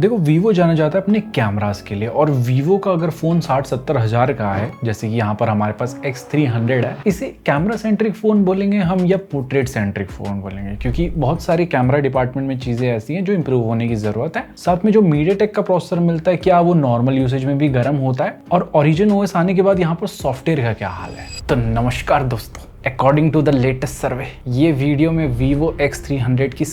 देखो वीवो जाना जाता है अपने कैमरास के लिए, और वीवो का अगर फोन 60-70 हजार का है, जैसे कि यहाँ पर हमारे पास X300 है, इसे कैमरा सेंट्रिक फोन बोलेंगे हम या पोर्ट्रेट सेंट्रिक फोन बोलेंगे, क्योंकि बहुत सारी कैमरा डिपार्टमेंट में चीजें ऐसी हैं जो इंप्रूव होने की जरूरत है। साथ में जो MediaTek का प्रोसेसर मिलता है, क्या वो नॉर्मल यूसेज में भी गर्म होता है, और Origin OS आने के बाद यहाँ पर सॉफ्टवेयर का क्या हाल है। तो नमस्कार दोस्तों, according to the latest survey ये वीडियो में Vivo X300 की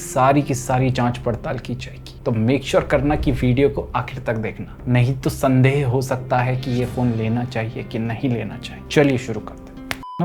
सारी जांच पड़ताल की जाएगी, तो मेक श्योर करना कि वीडियो को आखिर तक देखना, नहीं तो संदेह हो सकता है कि ये फोन लेना चाहिए कि नहीं लेना चाहिए। चलिए शुरू करते हैं।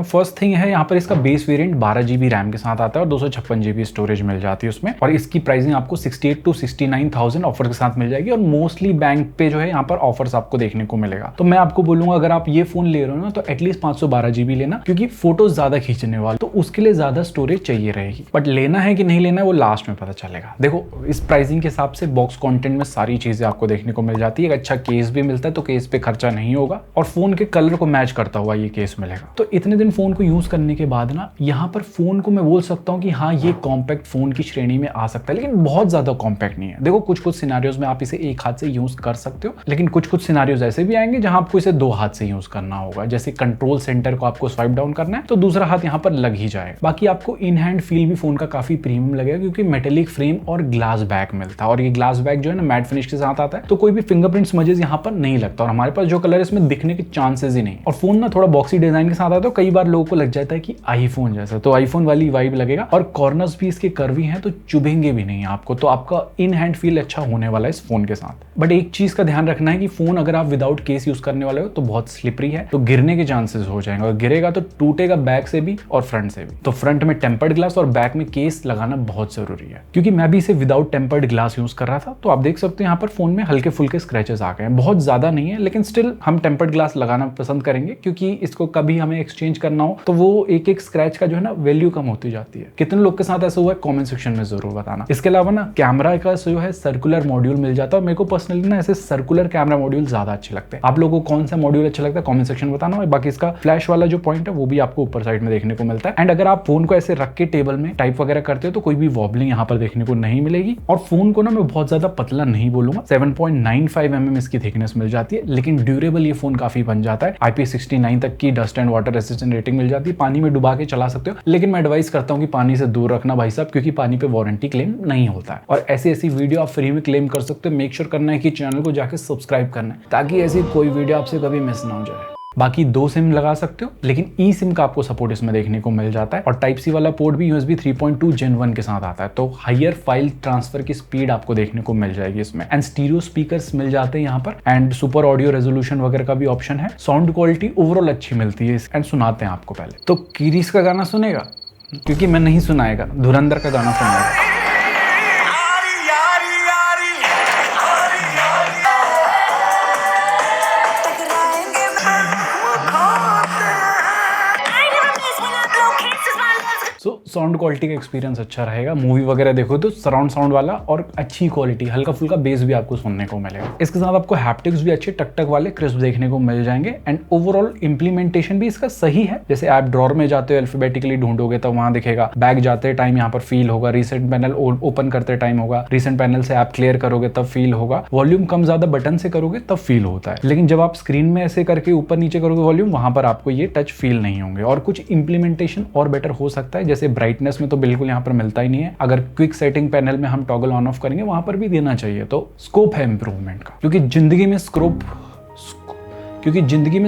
फर्स्ट थिंग है, यहाँ पर इसका बेस वेरिएंट 12 GB रैम के साथ आता है और 256 GB स्टोरेज मिल जाती है उसमें, और इसकी प्राइसिंग आपको 68 to 69,000 ऑफर के साथ मिल जाएगी, और मोस्टली बैंक पे जो है यहाँ पर ऑफर्स आपको देखने को मिलेगा। तो मैं आपको बोलूंगा अगर आप ये फोन ले रहे हो ना तो एटलीस्ट 512 GB लेना, क्योंकि फोटोज ज्यादा खींचने वाले, तो उसके लिए ज्यादा स्टोरेज चाहिए रहेगी। बट लेना है कि नहीं लेना है वो लास्ट में पता चलेगा। देखो इस प्राइसिंग के हिसाब से बॉक्स कॉन्टेंट में सारी चीजें आपको देखने को मिल जाती है। एक अच्छा केस भी मिलता है, तो केस पे खर्चा नहीं होगा, और फोन के कलर को मैच करता हुआ ये केस मिलेगा। तो इतने दिन फोन को यूज करने के बाद ना यहाँ पर फोन को मैं बोल सकता हूँ कि हाँ ये कॉम्पैक्ट फोन की श्रेणी में आ सकता है, लेकिन बहुत ज्यादा कॉम्पैक्ट नहीं है। देखो कुछ सिनेरियोज में आप इसे एक हाथ से यूज कर सकते हो, लेकिन कुछ सिनेरियोज ऐसे भी आएंगे जहां आपको इसे दो हाथ से यूज करना होगा। जैसे कंट्रोल सेंटर को आपको स्वाइप डाउन करना है तो दूसरा हाथ यहाँ पर लग ही जाएगा। बाकी आपको इन हैंड फील भी फोन का काफी प्रीमियम लगेगा, क्योंकि मेटेलिक फ्रेम और ग्लास बैक मिलता है, और ये ग्लास बैक जो है ना मैट फिनिश के साथ आता है, तो कोई भी फिंगरप्रिंट स्मजेस यहाँ पर नहीं लगता, और हमारे पास जो कलर इसमें दिखने के चांसेस ही नहीं। और फोन ना थोड़ा बॉक्सी डिजाइन के साथ आता है, तो कई बार लोगों को लग जाता है कि आईफोन जैसा, तो आईफोन वाली वाइब लगेगा, और कॉर्नर्स भी इसके कर्वी हैं तो चुभेंगे भी नहीं आपको, तो आपका इन हैंड फील अच्छा होने वाला है इस फोन के साथ। बट एक चीज का ध्यान रखना है कि फोन अगर आप विदाउट केस यूज करने वाले हो तो बहुत स्लिपरी है, तो गिरने के चांसेस हो जाएंगे, और गिरेगा तो टूटेगा बैक से भी और फ्रंट से भी। तो फ्रंट में टेम्पर्ड ग्लास और बैक में केस लगाना बहुत जरूरी है, क्योंकि मैं भी इसे विदाउट टेम्पर्ड ग्लास यूज कर रहा था, तो आप देख सकते हो यहाँ पर फोन में हल्के फुल्के स्क्रैचेस आ गए हैं, बहुत ज्यादा नहीं है, लेकिन स्टिल हम टेम्पर्ड ग्लास लगाना पसंद करेंगे, क्योंकि इसको कभी हमें एक्सचेंज करना हो तो वो एक स्क्रैच का जो है ना वैल्यू कम होती जाती है। कितने लोग के साथ ऐसा हुआ है कमेंट सेक्शन में जरूर बताना। इसके अलावा ना कैमरा का जो है सर्कुलर मॉड्यूल मिल जाता है, और मेरे को पर्सनली ना ऐसे सर्कुलर कैमरा मॉड्यूल ज्यादा अच्छे लगते हैं। आप लोगों को कौन सा मॉड्यूल अच्छा लगता है कमेंट सेक्शन में बताना, और बाकी इसका फ्लैश वाला जो पॉइंट है वो भी आपको ऊपर साइड में देखने को मिलता है। एंड अगर आप फोन को ऐसे रख के टेबल में टाइप वगैरह करते हो तो कोई भी वॉबलिंग यहाँ पर देखने को नहीं मिलेगी। और फोन को ना मैं बहुत ज्यादा पतला नहीं बोलूंगा, 7.95 mm इसकी थिकनेस मिल जाती है, लेकिन ड्यूरेबल ये फोन काफी बन जाता है। IP69 तक की dust and water resistant rating मिल जाती है, पानी में डुबा के चला सकते हो, लेकिन मैं एडवाइस करता हूँ कि पानी से दूर रखना भाई साहब, क्योंकि पानी पे वारंटी क्लेम नहीं होता है, और ऐसी वीडियो आप फ्री में क्लेम कर सकते हो। मेक श्योर करना है कि चैनल को जाके सब्सक्राइब करना है, ताकि ऐसी कोई वीडियो आपसे कभी मिस ना हो जाए। बाकी 2 सिम लगा सकते हो, लेकिन ई सिम का आपको सपोर्ट इसमें देखने को मिल जाता है, और टाइप सी वाला पोर्ट भी USB 3.2 Gen 1 के साथ आता है, तो हायर फाइल ट्रांसफर की स्पीड आपको देखने को मिल जाएगी इसमें। एंड स्टीरियो स्पीकर्स मिल जाते हैं यहाँ पर, एंड सुपर ऑडियो रेजोल्यूशन वगैरह का भी ऑप्शन है। साउंड क्वालिटी ओवरऑल अच्छी मिलती है। एंड सुनाते हैं आपको पहले तो कीरीस का गाना सुनेगा, क्योंकि मैं नहीं सुनाएगा, धुरंधर का गाना सुनेगा। साउंड क्वालिटी का एक्सपीरियंस अच्छा रहेगा। मूवी वगैरह देखो तो सराउंड साउंड वाला और अच्छी क्वालिटी, हल्का फुल्का बेस भी आपको सुनने को मिलेगा। इसके साथ आपको हैप्टिक्स भी अच्छे टक टक वाले क्रिस्प देखने को मिल जाएंगे, एंड ओवरऑल इंप्लीमेंटेशन भी इसका सही है। जैसे आप ड्रॉर में जाते हो अल्फाबेटिकली ढूंढोगे तो वहां दिखेगा, बैक जाते टाइम यहाँ पर फील होगा, रिसेंट पैनल ओपन करते टाइम होगा, रिसेंट पैनल से ऐप क्लियर करोगे तब फील होगा, वॉल्यूम कम ज्यादा बटन से करोगे तब फील होता है, लेकिन जब आप स्क्रीन में ऐसे करके ऊपर नीचे करोगे वॉल्यूम, वहां पर आपको ये टच फील नहीं होंगे। और कुछ इंप्लीमेंटेशन और बेटर हो सकता है, जैसे ब्राइटनेस में तो बिल्कुल यहाँ पर मिलता ही नहीं है, अगर क्विक सेटिंग पैनल में हम टॉगल ऑन ऑफ करेंगे वहां पर भी देना चाहिए, तो स्कोप है इंप्रूवमेंट का, क्योंकि जिंदगी में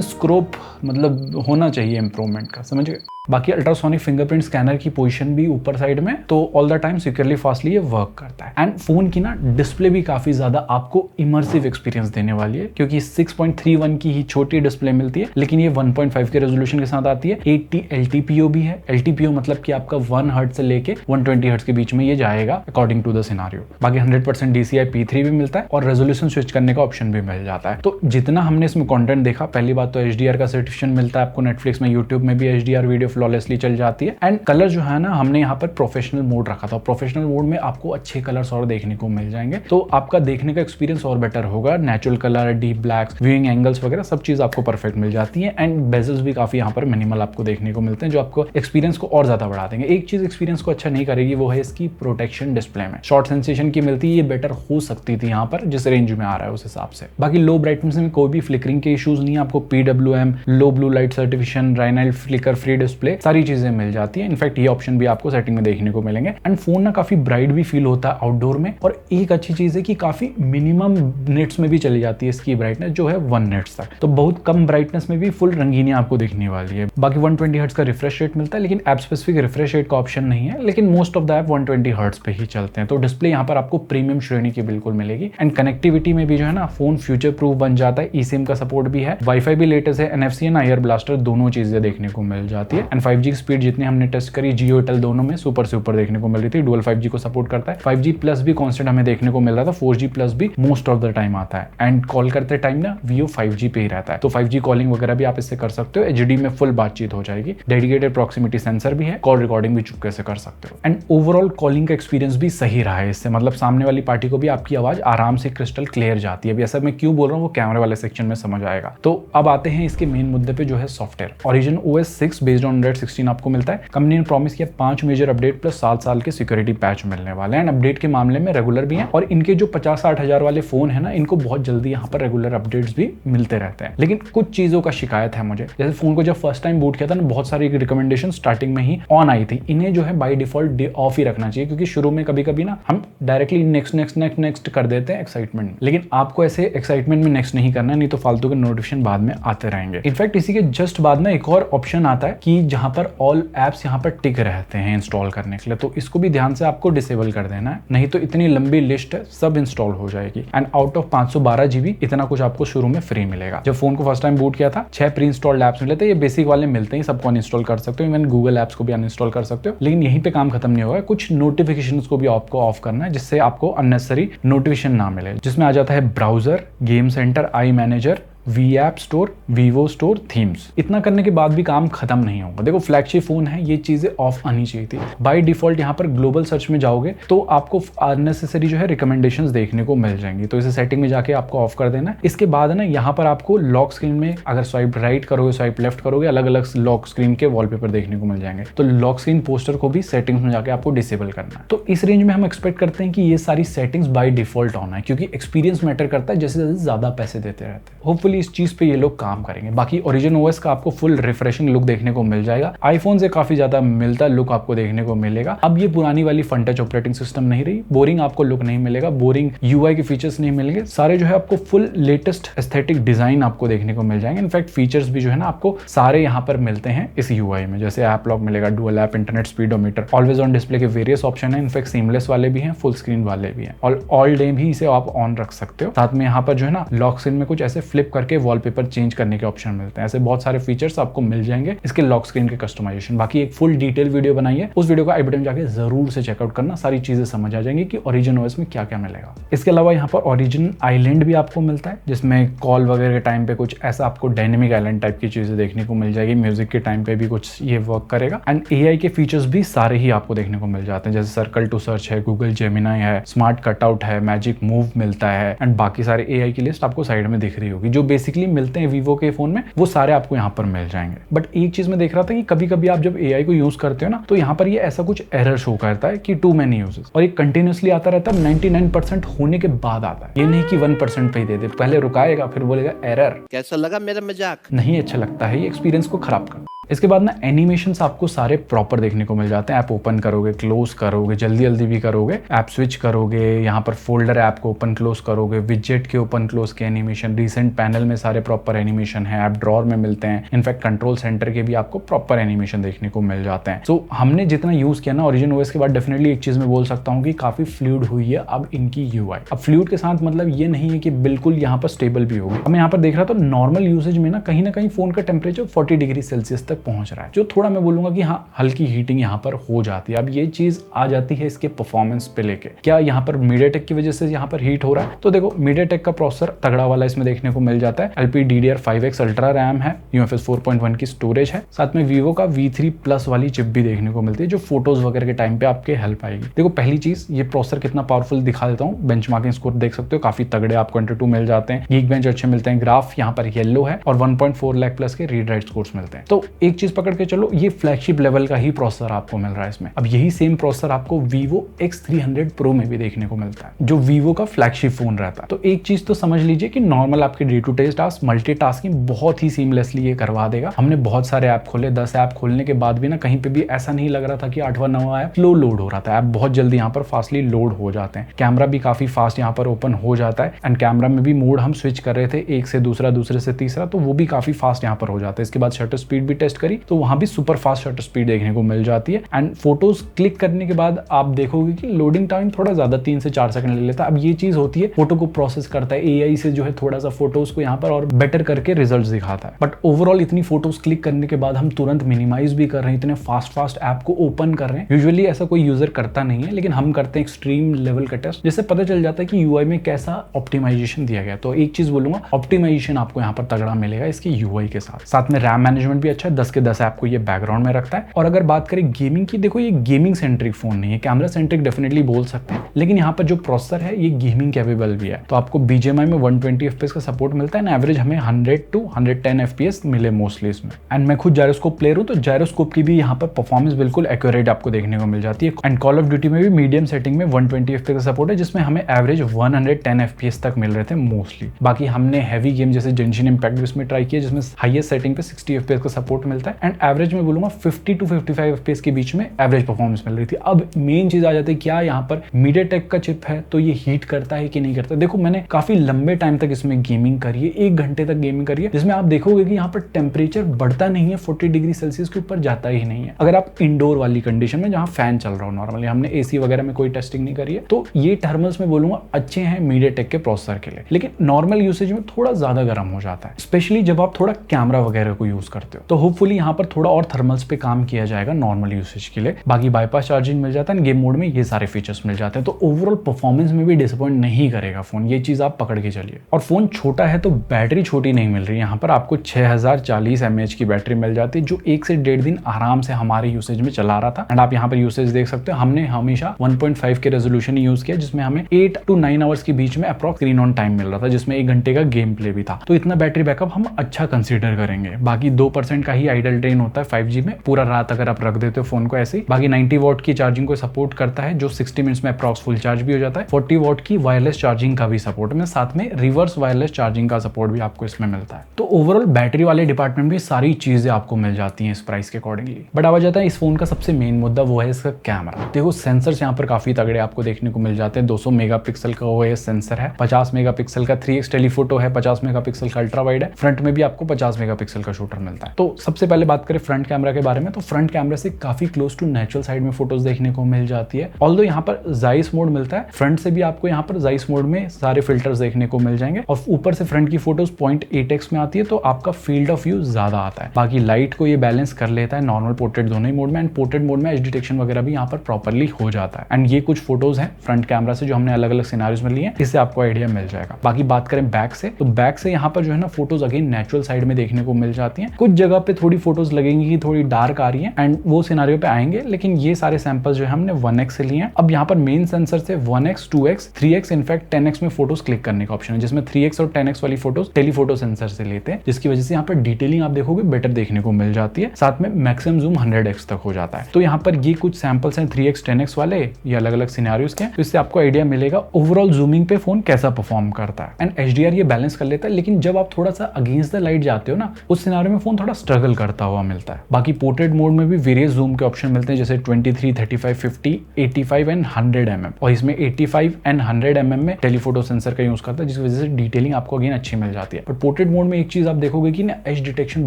स्कोप मतलब होना चाहिए इंप्रूवमेंट का, समझ गए। बाकी अल्ट्रासोनिक फिंगरप्रिंट स्कैनर की पोजीशन भी ऊपर साइड में, तो all the time securely fastly ये वर्क करता है। एंड फोन की ना डिस्प्ले भी काफी ज्यादा आपको इमर्सिव एक्सपीरियंस देने वाली है, क्योंकि 6.31 की ही छोटी डिस्प्ले मिलती है, लेकिन ये 1.5 के रेजोल्यूशन के साथ आती है। 80 LTPO भी है। LTPO मतलब कि आपका 1 हर्ट्ज से लेके 120 हर्ट्ज के बीच में ये जाएगा अकॉर्डिंग टू द सिनेरियो। बाकी 100% DCI P3 भी मिलता है, और रेजोल्यूशन स्विच करने का ऑप्शन भी मिल जाता है। तो जितना हमने इसमें कंटेंट देखा, पहली बात तो HDR का सर्टिफिकेशन मिलता है आपको नेटफ्लिक्स में, यूट्यूब में भी HDR वीडियो फ्लॉलेसली चल जाती है। एंड कलर जो है ना, हमने यहाँ पर प्रोफेशनल मोड रखा था। प्रोफेशनल मोड में आपको अच्छे कलर्स और देखने को मिल जाएंगे, तो आपका देखने का एक्सपीरियंस और बेटर होगा। Natural colour, deep blacks, viewing angles वगैरह सब चीज आपको परफेक्ट मिल जाती है। एंड बेजल्स भी काफी यहाँ पर मिनिमल आपको देखने को मिलते हैं, जो आपको एक्सपीरियंस को और ज्यादा बढ़ा देंगे। एक चीज एक्सपीरियंस को अच्छा नहीं करेगी, वो है इसकी प्रोटेक्शन डिस्प्ले में। शॉर्ट सेंसेशन की मिलती है, ये बेटर हो सकती थी यहाँ पर जिस रेंज में आ रहा है उस हिसाब से। बाकी लो ब्राइटनेस में कोई भी फ्लिकरिंग के इश्यूज नहीं है, आपको PWM, low blue light certification, Rheinland flicker free display, सारी चीजें मिल जाती है। इनफैक्ट ये ऑप्शन भी आपको सेटिंग में देखने को मिलेंगे। एंड फोन ना काफी ब्राइट भी फील होता है आउटडोर में, और एक अच्छी चीज है कि काफी मिनिमम निट्स में भी चली जाती है इसकी ब्राइटनेस, जो है 1 निट्स तक। तो बहुत कम ब्राइटनेस में भी फुल रंगीनी आपको दिखने वाली है। बाकी 120 हर्ट्ज का रिफ्रेश रेट मिलता है, लेकिन ऐप स्पेसिफिक रिफ्रेश रेट का ऑप्शन नहीं है, लेकिन most of the app 120 hertz पे ही चलते हैं। तो डिस्प्ले यहाँ पर आपको प्रीमियम श्रेणी की बिल्कुल मिलेगी। एंड कनेक्टिविटी में भी जो है ना, फोन फ्यूचर प्रूफ बन जाता है। eSIM का सपोर्ट भी है, वाईफाई भी लेटेस्ट है, NFC एंड IR ब्लास्टर दोनों चीजें देखने को मिल जाती है। एंड 5G की स्पीड जितनी हमने टेस्ट करी जियो एयरटेल दोनों में सुपर से ऊपर देखने को मिल रही थी। डुअल 5G को सपोर्ट करता है। 5G प्लस भी कॉन्स्टेंट हमें देखने को मिल रहा था, 4G प्लस भी मोस्ट ऑफ द टाइम आता है। एंड कॉल करते टाइम ना Vio 5G पे ही रहता है, तो 5G कॉलिंग वगैरह भी आप इससे कर सकते हो। HD में फुल बातचीत हो जाएगी। डेडिकेटेड प्रॉक्सिमिटी सेंसर भी है, कॉल रिकॉर्डिंग भी चुपके से कर सकते हो। एंड ओवरऑल कॉलिंग का एक्सपीरियंस भी सही रहा है इससे, मतलब सामने वाली पार्टी को भी आपकी आवाज आराम से क्रिस्टल क्लियर जाती है। अभी ऐसा मैं क्यों बोल रहा हूँ वो कैमरे वाले सेक्शन में समझ आएगा। तो अब आते हैं इसके मेन मुद्दे पे, जो है software. Origin OS 6 based on Android 16 आपको मिलता है। कंपनी ने प्रॉमिस किया 5 मेजर अपडेट प्लस 7 साल के सिक्योरिटी पैच मिलने वाले हैं। अपडेट के मामले में रेगुलर भी हैं, और इनके जो 50-60 हजार वाले फोन है ना, इनको बहुत जल्दी यहाँ पर रेगुलर अपडेट्स भी मिलते रहते हैं। लेकिन कुछ चीजों का शिकायत है मुझे, जैसे फोन को जब फर्स्ट टाइम बूट किया था ना, बहुत सारी रिकमेंडेशन स्टार्टिंग में ही ऑन आई थी। इन्हें जो है बाय डिफॉल्ट ऑफ ही रखना चाहिए, क्योंकि शुरू में कभी कभी ना हम directly next next next next कर देते हैं एक्साइटमेंट में, लेकिन आपको ऐसे एक्साइटमेंट में नेक्स्ट नहीं करना है, नहीं तो फालतू के नोटिफिकेशन बाद में आते रहेंगे। इनफैक्ट इसी के जस्ट बाद में एक और ऑप्शन आता है कि जहां पर ऑल एप्स यहां पर टिक रहते हैं इंस्टॉल करने के लिए, तो इसको भी ध्यान से आपको डिसेबल कर देना है, नहीं तो इतनी लंबी लिस्ट है सब इंस्टॉल हो जाएगी। एंड आउट ऑफ 512 GB इतना कुछ आपको शुरू में फ्री मिलेगा। जब फोन को फर्स्ट टाइम बूट किया था 6 प्री इंस्टॉल्ड एप्स मिले थे, ये बेसिक वाले मिलते हैं, सबको अनइंस्टॉल कर सकते हो, इवन गूगल एप्स को भी अनइंस्टॉल कर सकते हो। लेकिन यहीं पे काम खत्म नहीं होगा, कुछ नोटिफिकेशंस को भी आपको ऑफ करना है, जिससे आपको अननेसेसरी नोटिफिकेशन ना मिले, जिसमें आ जाता है browser, game centre, i manager, V-App store, Vivo store, themes. इतना करने के बाद भी काम खत्म नहीं होगा। देखो फ्लैगशिप फोन है, ये चीजें ऑफ आनी चाहिए थी। बाय डिफॉल्ट यहाँ पर ग्लोबल सर्च में जाओगे तो आपको अननेसेसरी जो है रिकमेंडेशंस देखने को मिल जाएंगी, तो इसे सेटिंग में जाके आपको ऑफ कर देना। इसके बाद ना यहाँ पर आपको लॉक स्क्रीन में अगर स्वाइप राइट करोगे, स्वाइप लेफ्ट करोगे, अलग अलग लॉक स्क्रीन के वॉलपेपर देखने को मिल जाएंगे। तो लॉक स्क्रीन पोस्टर को भी सेटिंग्स में जाके आपको डिसेबल करना है। तो इस रेंज में हम एक्सपेक्ट करते हैं कि ये सारी सेटिंग्स बाय डिफॉल्ट ऑन है, क्योंकि एक्सपीरियंस मैटर करता है, जैसे जैसे ज्यादा पैसे देते रहते हैं। होपफुली इस चीज पे ये लोग काम करेंगे। बाकी Origin OS का आपको फुल रिफ्रेशिंग लुक देखने को मिल जाएगा। आईफोन से काफी ज्यादा मिलता लुक आपको देखने को मिलेगा। अब ये पुरानी वाली फन टच ऑपरेटिंग सिस्टम नहीं रही, बोरिंग आपको लुक नहीं मिलेगा, बोरिंग UI के फीचर्स नहीं मिलेंगे, सारे जो है आपको फुल लेटेस्ट एस्थेटिक डिजाइन आपको देखने को मिल जाएंगे। इनफैक्ट फीचर्स भी जो है ना आपको सारे यहाँ पर मिलते हैं इस UI में, जैसे ऐप लॉक मिलेगा, dual app, internet speedometer, always on display के वेरियस ऑप्शन है। इनफैक्ट सीमलेस वाले भी हैं, फुल स्क्रीन वाले भी हैं, और ऑल डे भी इसे आप ऑन रख सकते हो। साथ में यहाँ पर जो है ना लॉक स्क्रीन में कुछ ऐसे फ्लिप करके वॉलपेपर चेंज करने के ऑप्शन मिलते हैं। ऐसे बहुत सारे फीचर्स आपको मिल जाएंगे इसके लॉक स्क्रीन के कस्टमाइजेशन। बाकी एक फुल डिटेल वीडियो बनाई है, उस वीडियो को आई बटन में जाके जरूर से चेकआउट करना, सारी चीजें समझ आ जाएंगी कि Origin OS में क्या क्या मिलेगा। इसके अलावा यहाँ पर Origin आइलैंड भी आपको मिलता है, जिसमें कॉल वगैरह के टाइम पे कुछ ऐसा आपको डायनेमिक आइलैंड टाइप की चीजें देखने को मिल जाएगी। म्यूजिक के टाइम पे भी कुछ ये वर्क करेगा। एंड AI के फीचर्स भी सारे ही आपको देखने को मिल जाते हैं, जैसे सर्कल टू सर्च है, गूगल जेमिनाई है, स्मार्ट कटआउट है, मैजिक मूव मिलता है, एंड बाकी सारे AI की लिस्ट आपको साइड में दिख रही होगी। जो बेसिकली मिलते हैं Vivo के फोन में, वो सारे आपको यहाँ पर मिल जाएंगे। बट एक चीज मैं देख रहा था कि कभी कभी आप जब AI को यूज करते हो ना, तो यहाँ पर ये ऐसा कुछ एरर शो करता है कि टू मैनी यूजेस, और ये कंटिन्यूअसली आता रहता है। 99% होने के बाद आता है, ये नहीं कि 1% पे ही दे दे, पहले रुकाएगा फिर बोलेगा एरर। कैसा लगा मेरा मजाक? नहीं अच्छा लगता है, ये एक्सपीरियंस को खराब कर। इसके बाद ना एनिमेशंस आपको सारे प्रॉपर देखने को मिल जाते हैं। ऐप ओपन करोगे, क्लोज करोगे, जल्दी जल्दी भी करोगे, ऐप स्विच करोगे, यहाँ पर फोल्डर ऐप को ओपन क्लोज करोगे, विजेट के ओपन क्लोज के एनिमेशन, रिसेंट पैनल में सारे प्रॉपर एनिमेशन है, ऐप ड्रॉअर में मिलते हैं। इनफैक्ट कंट्रोल सेंटर के भी आपको प्रॉपर एनिमेशन देखने को मिल जाते हैं। सो हमने जितना यूज किया ना Origin OS के बाद, डेफिनेटली एक चीज मैं बोल सकता हूँ कि काफी फ्लूइड हुई है अब इनकी UI। अब फ्लूइड के साथ मतलब ये नहीं है कि बिल्कुल यहाँ पर स्टेबल भी होगी। अब मैं यहाँ पर देख रहा था नॉर्मल यूसेज में ना कहीं फोन का टेम्परेचर 40 डिग्री सेल्सियस तक तक पहुंच रहा है, जो थोड़ा मैं बोलूंगा कि हाँ हल्की हीटिंग यहाँ पर हो जाती है। अब ये चीज आ जाती है इसके परफॉर्मेंस पे लेके, क्या यहाँ पर मीडियाटेक की वजह से यहाँ पर हीट हो रहा है? तो देखो मीडियाटेक का प्रोसेसर तगड़ा वाला इसमें देखने को मिल जाता है, LPDDR5X अल्ट्रा रैम है, UFS 4.1 की स्टोरेज है, साथ में वीवो का V3 प्लस वाली चिप भी देखने को मिलती है जो फोटोज वगैरह के टाइम पे आपके हेल्प आएगी। देखो पहली चीज ये प्रोसेसर कितना पावरफुल दिखा देता हूँ, बेंचमार्किंग स्कोर देख सकते हो काफी तगड़े आपको 22 मिल जाते हैं, गीकबेंच अच्छे मिलते हैं, ग्राफ यहाँ पर येलो है और 1.4 लाख प्लस के रीड राइट स्कोर्स मिलते हैं। तो एक चीज पकड़ के चलो, ये फ्लैगशिप लेवल का ही प्रोसेसर आपको मिल रहा है इसमें। अब यही सेम प्रोसेसर आपको Vivo X300 Pro में भी देखने को मिलता है जो Vivo का फ्लैगशिप फोन रहता है। तो एक चीज तो समझ लीजिए कि नॉर्मल आपके day to day task multitasking बहुत ही सीमलेसली ये करवा देगा। हमने बहुत सारे ऐप खोले, 10 ऐप खोलने के बाद भी ना कहीं पे भी ऐसा नहीं लग रहा था कि 8वां 9वां ऐप स्लो लोड हो रहा था। ऐप बहुत जल्दी यहाँ पर फास्टली लोड हो जाते हैं, कैमरा भी काफी फास्ट यहाँ पर ओपन हो जाता है एंड कैमरा में भी मोड हम स्विच कर रहे थे एक से दूसरा, दूसरे से तीसरा, तो वो भी काफी फास्ट यहाँ पर हो जाता है। इसके बाद शटर स्पीड भी टेस्ट करी तो वहां भी सुपर फास्ट शटर स्पीड देखने को मिल जाती है एंड फोटोज क्लिक करने के बाद आप देखोगे कि लोडिंग टाइम थोड़ा ज्यादा 3 से 4 सेकंड ले लेता है। अब ये चीज होती है फोटो को प्रोसेस करता है, AI से जो है थोड़ा सा फोटोज को यहाँ पर और बेटर करके रिजल्ट दिखाता है। बट ओवरऑल इतनी फोटोज क्लिक करने के बाद हम तुरंत मिनिमाइज भी कर रहे हैं, इतने फास्ट ऐप को ओपन कर रहे हैं। यूजुअली ऐसा कोई यूजर करता नहीं है, लेकिन हम करते हैं एक्सट्रीम लेवल का टेस्ट, जिससे पता चल जाता है कि UI में कैसा ऑप्टिमाइजेशन दिया गया। तो एक चीज बोलूंगा, ऑप्टिमाइजेशन आपको यहाँ पर तगड़ा मिलेगा इसके UI के साथ में रैम मैनेजमेंट भी अच्छा है, 10 के 10 ऐप को ये बैकग्राउंड में रखता है। और अगर बात करें गेमिंग की, देखो ये गेमिंग सेंट्रिक फोन नहीं है, कैमरा सेंट्रिक डेफिनेटली बोल सकते हैं, लेकिन यहाँ पर जो प्रोसेसर है ये गेमिंग कैपेबल भी है। तो आपको BGMI में 120 FPS का सपोर्ट मिलता है, एवरेज हमें 100 to 110 FPS मिले मोस्टली इसमें। एंड मैं खुद जायरोस्कोप प्लेयर हूँ, तो जायरोस्कोप की भी यहाँ पर परफॉर्मेंस बिल्कुल एक्यूरेट आपको देखने को मिल जाती है। एंड कॉल ऑफ ड्यूटी में भी मीडियम सेटिंग में 120 FPS का सपोर्ट है, जिसमें हमें एवरेज 110 FPS तक मिल रहे थे मोस्टली। बाकी हमने हैवी गेम जैसे जेंशिन इंपैक्ट भी इसमें ट्राई किया, जिसमें हाईएस्ट सेटिंग पे 60 FPS का सपोर्ट मिलता है एंड एवरेज में बोलूंगा 50 to 55 FPS के बीच में एवरेज परफॉर्मेंस मिल रही थी। अब मेन चीज आ जाती है, क्या यहाँ पर मीडियाटेक का चिप है तो ये हीट करता है कि नहीं करता। देखो मैंने काफी लंबे टाइम तक इसमें गेमिंग करी है, 1 घंटे तक गेमिंग करी है, जिसमें आप देखोगे कि यहाँ पर टेम्परेचर बढ़ता नहीं है, 40 डिग्री सेल्सियस के ऊपर जाता ही नहीं है। अगर आप इंडोर वाली कंडीशन में जहाँ फैन चल रहा हो, नॉर्मली हमने AC वगैरह में कोई टेस्टिंग नहीं करी है, तो ये थर्मल्स में बोलूंगा अच्छे हैं मीडियाटेक के प्रोसेसर के लिए। लेकिन नॉर्मल यूसेज में थोड़ा ज्यादा गर्म हो जाता है, स्पेशली जब आप थोड़ा कैमरा वगैरह को यूज करते हो। तो होपफुली यहाँ पर थोड़ा और थर्मल्स पे काम किया जाएगा नॉर्मल यूसेज के लिए। बाकी बाईपास चार्जिंग मिल जाता है, गेम मोड में ये सारे फीचर्स मिल जाते हैं। तो ओवरऑल परफॉर्मेंस में भी डिसअपॉइंट नहीं करेगा फोन, ये चीज आप पकड़ के चलिए। और फोन छोटा है तो बैटरी छोटी नहीं मिल रही, यहाँ पर आपको 6040 mAh की बैटरी मिल जाती है, जो 1 से 1.5 दिन आराम से हमारे यूसेज में चला रहा था। एंड आप यहाँ पर यूसेज देख सकते हो, हमने हमेशा 1.5 के रेजोल्यूशन यूज किया, जिसमें हमें 8 to 9 आवर्स के बीच में अप्रॉक्स स्क्रीन ऑन टाइम मिल रहा था, जिसमें 1 घंटे का गेम प्ले भी था। तो इतना बैटरी बैकअप हम अच्छा कंसीडर करेंगे। बाकी 2% का ही आइडल ड्रेन होता है 5G में, पूरा रात अगर आप रख देते हो फोन को ऐसे ही। बाकी 90 वॉट की चार्जिंग को सपोर्ट करता है, जो 60 मिनट्स में अप्रॉक्स फुल चार्ज भी हो जाता है। 40 वॉट की वायरलेस चार्जिंग का भी सपोर्ट में, साथ में रिवर्स वायरलेस चार्जिंग का सपोर्ट भी आपको इसमें मिलता है। तो ओवरऑल बैटरी वाले डिपार्टमेंट में सारी चीजें आपको मिल जाती हैं इस प्राइस के अकॉर्डिंगली। बट आ जाता है इस फोन का सबसे मेन मुद्दा, वो है इसका कैमरा। देखो सेंसर्स यहाँ पर काफी तगड़े आपको देखने को मिल जाते हैं। 200 मेगापिक्सल का OIS सेंसर है, 50 मेगापिक्सल का 3x टेलीफोटो है, 50 मेगापिक्सल का अल्ट्रा वाइड है, फ्रंट में भी आपको 50 मेगापिक्सल का शूटर मिलता है। तो सबसे पहले बात करें फ्रंट कैमरा के बारे में, तो फ्रंट कैमरा से काफी क्लोज टू नेचुरल साइड में फोटोज देखने को मिल जाती है। ऑल्दो यहाँ पर जाइस मोड मिलता है, फ्रंट से भी आपको यहाँ पर जाइस मोड में सारे फिल्टर्स देखने को मिल जाएंगे और ऊपर से फ्रंट की फोटोज 0.8x में आती है, तो आपका फील्ड ऑफ व्यू ज्यादा आता है। बाकी लाइट को ये बैलेंस कर लेता है, नॉर्मल पोर्ट्रेट दोनों ही मोड में, एंड पोर्ट्रेट मोड में एज डिटेक्शन वगैरह भी यहाँ पर प्रॉपर्ली हो जाता है। एंड ये कुछ फोटोज हैं फ्रंट कैमरा से जो हमने अलग अलग सिनेरियोज में लिए हैं, इससे आपको आइडिया मिल जाएगा। बाकी बात करें बैक से, तो बैक से यहाँ पर जो है ना फोटोज अगेन नेचुरल साइड में देखने को मिल जाती हैं। कुछ जगह पे थोड़ी फोटोज लगेंगी कि थोड़ी डार्क आ रही है, एंड वो सिनेरियो पे आएंगे, लेकिन ये सारे सैंपल्स जो है हमने 1x से लिए हैं। अब यहाँ पर मेन सेंसर से 1x, 2x, 3x, in fact 10x में फोटोज क्लिक करने का ऑप्शन है, जिसमें 3x और 10x वाली फोटोज टेलीफोटो सेंसर से लेते हैं, जिसकी वजह से यहाँ पर डिटेलिंग आप देखोगे बेटर देखने को मिल जाती है। साथ में मैक्सिमम जूम 100x तक हो जाता है। तो यहाँ पर ये कुछ सैंपल्स हैं 3x, 10x वाले, ये अलग अलग सिनेरियोज के, तो इससे आपको आइडिया मिलेगा ओवरऑल जूमिंग पे फोन कैसा परफॉर्म करता है। एंड HDR ये बैलेंस कर लेता है, लेकिन जब आप थोड़ा सा अगेंस्ट द लाइट जाते हो ना, उस सिनेरियो में फोन थोड़ा स्ट्रगल करता हुआ मिलता है। बाकी पोर्ट्रेट मोड में भी वेरियस जूम के ऑप्शन मिलते हैं, जैसे 23, 35, 50, 85 एंड 100 mm, और इसमें 85 एंड 100 mm में टेलीफोटो सेंसर का यूज करता है, जिस वजह से डिटेलिंग आपको अगेन अच्छी मिल जाती है। बट पोर्ट्रेट मोड में एक चीज आप देखोगे कि ना एज डिटेक्शन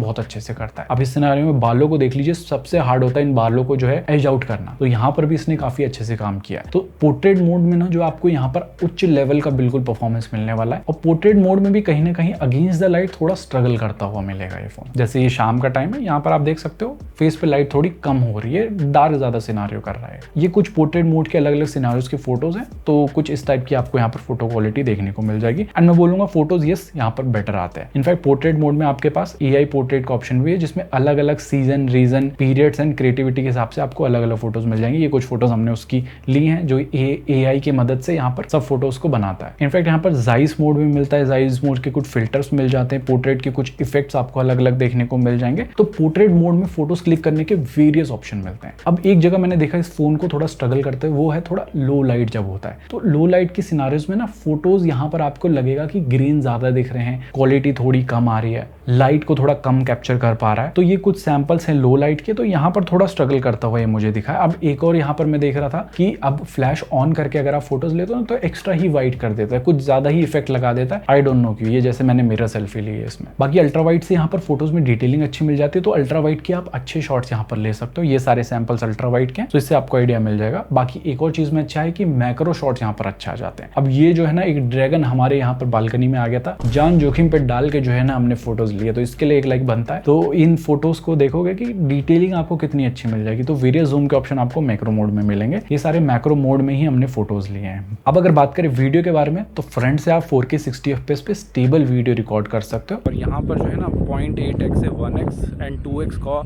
बहुत अच्छे से करता है। अब इस सिनेरियो में बालों को देख लीजिए, सबसे हार्ड होता है इन बालों को जो है एज आउट करना, तो यहाँ पर भी इसने काफी अच्छे से काम किया है। तो पोर्ट्रेट मोड में ना जो आपको यहाँ पर उच्च लेवल का बिल्कुल परफॉर्मेंस मिलने वाला है, और पोर्ट्रेट मोड में भी कहीं ना कहीं अगेंस्ट द लाइट थोड़ा स्ट्रगल करता हुआ मिलेगा ये फोन। जैसे ये शाम का टाइम है, यहाँ पर आप देख सकते हो फेस पे लाइट थोड़ी कम हो रही है, डार्क ज्यादा सिनारियो कर रहा है। ये कुछ पोर्ट्रेट मोड के अलग अलग सिनारियोज के फोटोज हैं, तो कुछ इस टाइप की आपको यहाँ पर फोटो क्वालिटी देखने को मिल जाएगी। एंड मैं बोलूंगा फोटोज यस यहाँ पर बेटर आते हैं। इनफैक्ट पोर्ट्रेट मोड में आपके पास AI पोर्ट्रेट का ऑप्शन भी है, जिसमें अलग अलग season, region, periods and creativity के हिसाब से आपको अलग अलग फोटोज मिल जाएंगे। ये कुछ फोटोज हमने उसकी ली हैं जो AI की मदद से यहाँ पर सब फोटोज को बनाता है। इनफैक्ट यहाँ पर जाइस मोड भी मिलता है, जाइस मोड के कुछ फिल्टर्स मिल जाते हैं, पोर्ट्रेट के कुछ इफेक्ट्स आपको अलग अलग देखने को मिल जाएंगे। तो पोर्ट्रेट मोड में फोटोज क्लिक करने के वेरियस ऑप्शन मिलते हैं। अब एक जगह मैंने देखा इस फोन को थोड़ा स्ट्रगल करते हैं, वो है थोड़ा लो लाइट जब होता है। तो लो लाइट की सिनारियोज में ना फोटोज यहाँ पर आपको लगेगा कि ग्रीन ज्यादा दिख रहे हैं, क्वालिटी थोड़ी कम आ रही है, लाइट को थोड़ा कम कैप्चर कर पा रहा है। तो ये कुछ सैंपल्स हैं लो लाइट के, तो यहाँ पर थोड़ा स्ट्रगल करता हुआ ये मुझे दिखा है। अब एक और यहाँ पर मैं देख रहा था कि अब फ्लैश ऑन करके अगर आप फोटोज लेते हो ना तो एक्स्ट्रा ही वाइट कर देता है, कुछ ज्यादा ही इफेक्ट लगा देता है। आई डोंट नो क्यों, ये जैसे मैंने मिरर सेल्फी ली है इसमें। बाकी अल्ट्रा वाइड से यहाँ पर फोटोज में डिटेलिंग अच्छी मिल जाती है, तो अल्ट्रा वाइड के आप अच्छे शॉट्स यहाँ पर ले सकते हो। ये सारे सैंपल्स अल्ट्रा वाइड के हैं, तो इससे आपको आइडिया मिल जाएगा। बाकी एक और चीज में अच्छा है कि मैक्रो शॉट्स यहाँ पर अच्छा आ जाते हैं। अब ये जो है ना एक ड्रैगन हमारे यहाँ पर बालकनी में आ गया था, जान जोखिम पे डाल के जो है ना हमने फोटोज लिए, तो इसके लिए एक लाइक बनता है। तो इन फोटोज को देखोगे कि डिटेलिंग आपको कितनी अच्छी मिल जाएगी। तो वेरियस जूम के ऑप्शन आपको मैक्रो मोड में मिलेंगे। ये सारे मैक्रो मोड में ही हमने फोटोज लिए हैं। अब अगर बात करें वीडियो के बारे में, तो फ्रंट से आप 4K 60 FPS पे स्टेबल वीडियो रिकॉर्ड कर सकते हो। और यहाँ पर जो है ना 0.8x से 1x एंड 2x का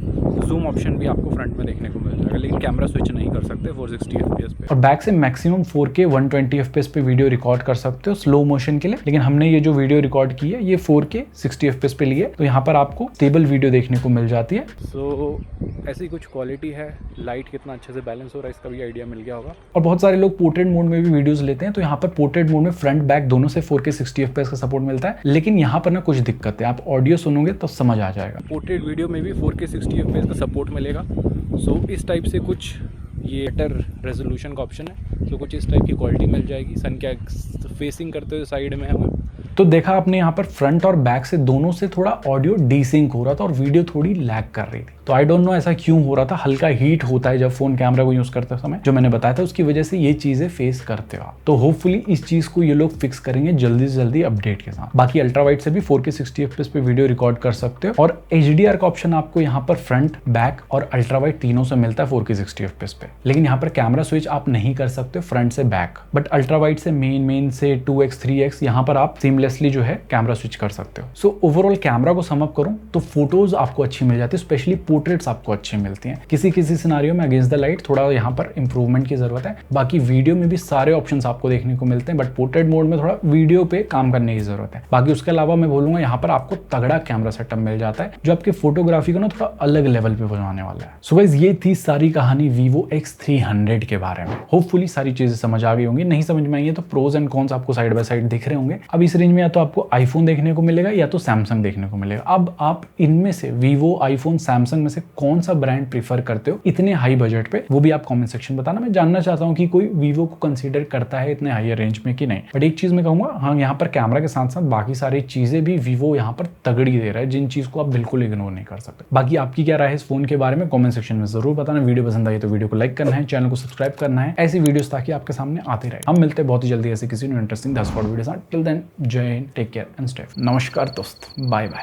जूम ऑप्शन भी आपको फ्रंट में देखने को मिल जाएगा, लेकिन कैमरा स्विच नहीं कर सकते 460 FPS पे। और बैक से मैक्सिमम 4K 120 FPS पे वीडियो रिकॉर्ड कर सकते हो स्लो मोशन के लिए, लेकिन हमने ये जो वीडियो रिकॉर्ड की है ये 4K 60 FPS पे लिए, तो यहाँ पर आपको स्टेबल वीडियो देखने को मिल जाती है। सो ऐसी कुछ क्वालिटी है, लाइट कितना अच्छे से बैलेंस हो रहा है इसका भी आइडिया मिल गया होगा। और बहुत सारे लोग पोर्ट्रेट मोड में भी वीडियोस लेते हैं, तो यहाँ पर पोर्ट्रेट मोड में फ्रंट बैक दोनों से 4K 60 FPS का सपोर्ट मिलता है, लेकिन यहाँ पर ना कुछ दिक्कत है, आप ऑडियो सुनोगे तो समझ आ जाएगा। पोर्ट्रेट वीडियो में भी 4K 60 FPS का सपोर्ट मिलेगा। सो इस टाइप से कुछ ये बेटर रेजोल्यूशन का ऑप्शन है, तो कुछ इस टाइप की क्वालिटी मिल जाएगी। सन क्या फेसिंग करते हुए साइड में हमें तो देखा आपने यहाँ पर फ्रंट और बैक से दोनों से थोड़ा ऑडियो डीसिंक हो रहा था और वीडियो थोड़ी लैग कर रही थी। तो आई डोंट नो ऐसा क्यों हो रहा था, हल्का हीट होता है जब फोन कैमरा को यूज करते समय, जो मैंने बताया था उसकी वजह से ये चीजें फेस करते हो। तो होपफुली इस चीज को ये लोग फिक्स करेंगे जल्दी से जल्दी अपडेट के साथ। बाकी अल्ट्रा वाइड से भी 4K 60 FPS पे वीडियो रिकॉर्ड कर सकते हो, और HDR का ऑप्शन आपको यहाँ पर फ्रंट, बैक और अल्ट्रा वाइड तीनों से मिलता है 4K 60 FPS पे। लेकिन यहाँ पर कैमरा स्विच आप नहीं कर सकते फ्रंट से बैक, बट अल्ट्रा वाइड से मेन से 2x 3x यहाँ पर आप सीमलेसली जो है कैमरा स्विच कर सकते हो। सो ओवरऑल कैमरा को सम अप करूं तो फोटोज आपको अच्छी मिल जाती है, स्पेशली पोर्ट्रेट्स आपको अच्छी मिलती हैं। किसी सिनारियो में अगेंस्ट द लाइट थोड़ा यहाँ पर इंप्रूवमेंट की जरूरत है। बाकी वीडियो में भी सारे ऑप्शंस आपको देखने को मिलते हैं, बट पोर्ट्रेट मोड में थोड़ा वीडियो पे काम करने की जरूरत है। बाकी उसके अलावा मैं बोलूंगा यहाँ पर आपको तगड़ा कैमरा सेटअप मिल जाता है, जो आपकी फोटोग्राफी को ना थोड़ा अलग लेवल पे पहुंचाने वाला है। सो गाइस ये थी सारी कहानी Vivo X300 के बारे में। होपफुली सारी चीजें समझ आ गई होंगी, नहीं समझ में आई है तो प्रोज एंड कॉन्स आपको साइड बाय साइड दिख रहे होंगे। अब इस रेंज में या तो आपको आईफोन देखने को मिलेगा या तो सैमसंग देखने को मिलेगा। अब आप इनमें से वीवो, आईफोन, सैमसंग में से कौन सा ब्रांड प्रीफर करते हो इतने हाई बजट पे, वो भी आप कमेंट सेक्शन बताना। मैं जानना चाहता हूँ कि कोई वीवो को कंसीडर करता है इतने हाई रेंज में कि नहीं। बट एक चीज मैं कहूंगा, हाँ यहाँ पर कैमरा के साथ साथ बाकी सारी चीजें भी वीवो यहाँ पर तगड़ी दे रहा है, जिन चीज को आप बिल्कुल इग्नोर नहीं कर सकते। बाकी आपकी क्या राय है इस फोन के बारे में कमेंट सेक्शन में जरूर बताना। वीडियो पसंद आई तो वीडियो को लाइक करना है, चैनल को सब्सक्राइब करना है, ऐसी वीडियोस ताकि आपके सामने आते रहे। हम मिलते हैं बहुत ही जल्दी ऐसे किसी इंटरेस्टिंग 10 वीडियो। टिल देन जय हिंद, टेक केयर एंड स्टे। नमस्कार दोस्त, बाय बाय।